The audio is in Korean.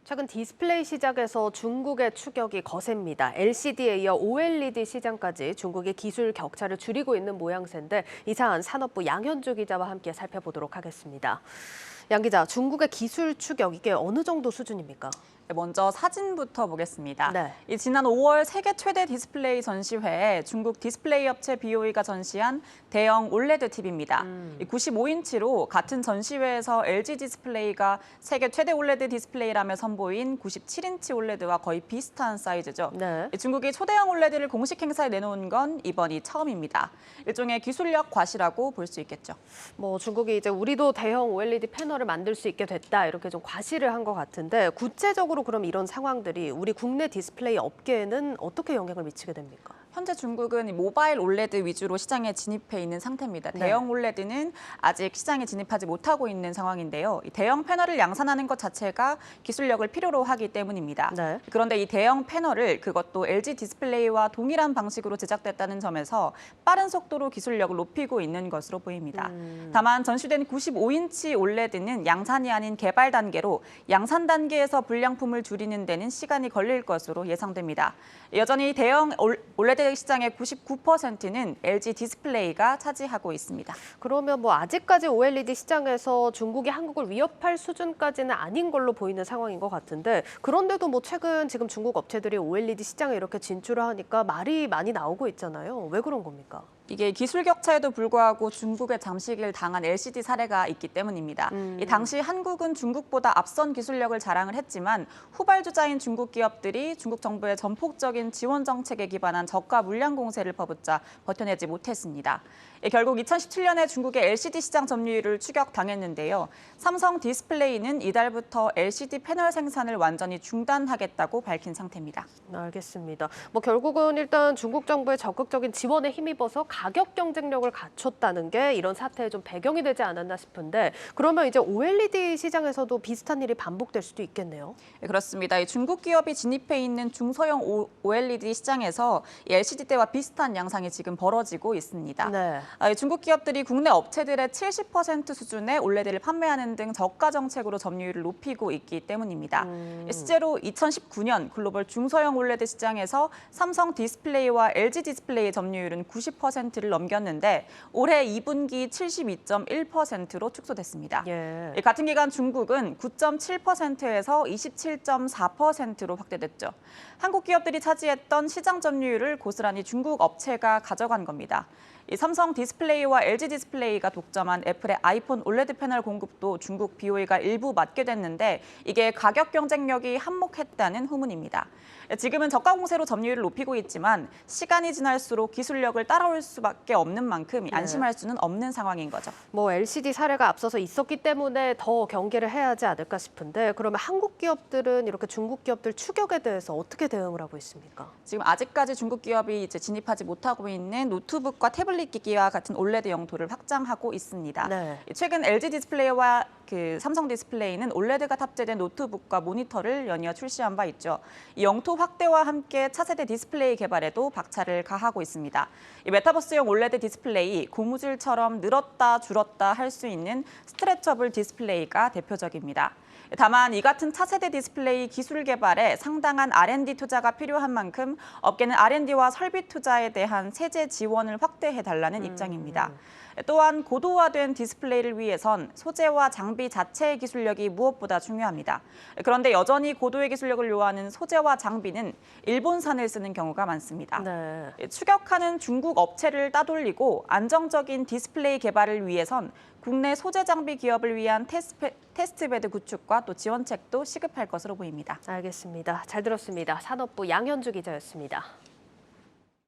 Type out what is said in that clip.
최근 디스플레이 시장에서 중국의 추격이 거셉니다. LCD에 이어 OLED 시장까지 중국이 기술 격차를 줄이고 있는 모양새인데 이 사안 산업부 양현주 기자와 함께 살펴보도록 하겠습니다. 양 기자, 중국의 기술 추격 이게 어느 정도 수준입니까? 먼저 사진부터 보겠습니다. 네. 지난 5월 세계 최대 디스플레이 전시회에 중국 디스플레이 업체 BOE가 전시한 대형 올레드 TV입니다. 95인치로 같은 전시회에서 LG 디스플레이가 세계 최대 올레드 디스플레이라며 선보인 97인치 올레드와 거의 비슷한 사이즈죠. 네. 중국이 초대형 올레드를 공식 행사에 내놓은 건 이번이 처음입니다. 일종의 기술력 과시라고 볼 수 있겠죠. 중국이 이제 우리도 대형 OLED 패널을 만들 수 있게 됐다 이렇게 좀 과시를 한 것 같은데 구체적으로 그럼 이런 상황들이 우리 국내 디스플레이 업계에는 어떻게 영향을 미치게 됩니까? 현재 중국은 이 모바일 올레드 위주로 시장에 진입해 있는 상태입니다. 네. 대형 올레드는 아직 시장에 진입하지 못하고 있는 상황인데요. 이 대형 패널을 양산하는 것 자체가 기술력을 필요로 하기 때문입니다. 네. 그런데 이 대형 패널을 그것도 LG 디스플레이와 동일한 방식으로 제작됐다는 점에서 빠른 속도로 기술력을 높이고 있는 것으로 보입니다. 다만 전시된 95인치 올레드는 양산이 아닌 개발 단계로 양산 단계에서 불량품을 줄이는 데는 시간이 걸릴 것으로 예상됩니다. 여전히 대형 올레드 시장의 99%는 LG 디스플레이가 차지하고 있습니다. 그러면 아직까지 OLED 시장에서 중국이 한국을 위협할 수준까지는 아닌 걸로 보이는 상황인 것 같은데 그런데도 최근 지금 중국 업체들이 OLED 시장에 이렇게 진출을 하니까 말이 많이 나오고 있잖아요. 왜 그런 겁니까? 이게 기술 격차에도 불구하고 중국에 잠식을 당한 LCD 사례가 있기 때문입니다. 이 당시 한국은 중국보다 앞선 기술력을 자랑을 했지만 후발주자인 중국 기업들이 중국 정부의 전폭적인 지원 정책에 기반한 저가 물량 공세를 퍼붓자 버텨내지 못했습니다. 결국 2017년에 중국의 LCD 시장 점유율을 추격당했는데요. 삼성 디스플레이는 이달부터 LCD 패널 생산을 완전히 중단하겠다고 밝힌 상태입니다. 알겠습니다. 결국은 일단 중국 정부의 적극적인 지원에 힘입어서 가격 경쟁력을 갖췄다는 게 이런 사태의 좀 배경이 되지 않았나 싶은데 그러면 이제 OLED 시장에서도 비슷한 일이 반복될 수도 있겠네요. 그렇습니다. 이 중국 기업이 진입해 있는 중소형 OLED 시장에서 LCD 때와 비슷한 양상이 지금 벌어지고 있습니다. 네. 중국 기업들이 국내 업체들의 70% 수준의 올레드를 판매하는 등 저가 정책으로 점유율을 높이고 있기 때문입니다. 실제로 2019년 글로벌 중소형 올레드 시장에서 삼성 디스플레이와 LG 디스플레이의 점유율은 90%를 넘겼는데 올해 2분기 72.1%로 축소됐습니다. 예. 같은 기간 중국은 9.7%에서 27.4%로 확대됐죠. 한국 기업들이 차지했던 시장 점유율을 고스란히 중국 업체가 가져간 겁니다. 이 삼성 디스플레이와 LG 디스플레이가 독점한 애플의 아이폰 올레드 패널 공급도 중국 BOE가 일부 맡게 됐는데 이게 가격 경쟁력이 한몫했다는 후문입니다. 지금은 저가 공세로 점유율을 높이고 있지만 시간이 지날수록 기술력을 따라올 수밖에 없는 만큼 안심할 수는 없는 상황인 거죠. LCD 사례가 앞서서 있었기 때문에 더 경계를 해야 하지 않을까 싶은데 그러면 한국 기업들은 이렇게 중국 기업들 추격에 대해서 어떻게 대응을 하고 있습니까? 지금 아직까지 중국 기업이 진입하지 못하고 있는 노트북과 태블릿 기기와 같은 올레드 영토를 확장하고 있습니다. 네. 최근 LG 디스플레이와 삼성 디스플레이는 올레드가 탑재된 노트북과 모니터를 연이어 출시한 바 있죠. 이 영토 확대와 함께 차세대 디스플레이 개발에도 박차를 가하고 있습니다. 이 메타버스용 올레드 디스플레이, 고무줄처럼 늘었다 줄었다 할 수 있는 스트레처블 디스플레이가 대표적입니다. 다만 이 같은 차세대 디스플레이 기술 개발에 상당한 R&D 투자가 필요한 만큼 업계는 R&D와 설비 투자에 대한 세제 지원을 확대해달라는 입장입니다. 또한 고도화된 디스플레이를 위해선 소재와 장비 자체의 기술력이 무엇보다 중요합니다. 그런데 여전히 고도의 기술력을 요하는 소재와 장비는 일본산을 쓰는 경우가 많습니다. 네. 추격하는 중국 업체를 따돌리고 안정적인 디스플레이 개발을 위해선 국내 소재 장비 기업을 위한 테스트베드 구축과 또 지원책도 시급할 것으로 보입니다. 알겠습니다. 잘 들었습니다. 산업부 양현주 기자였습니다.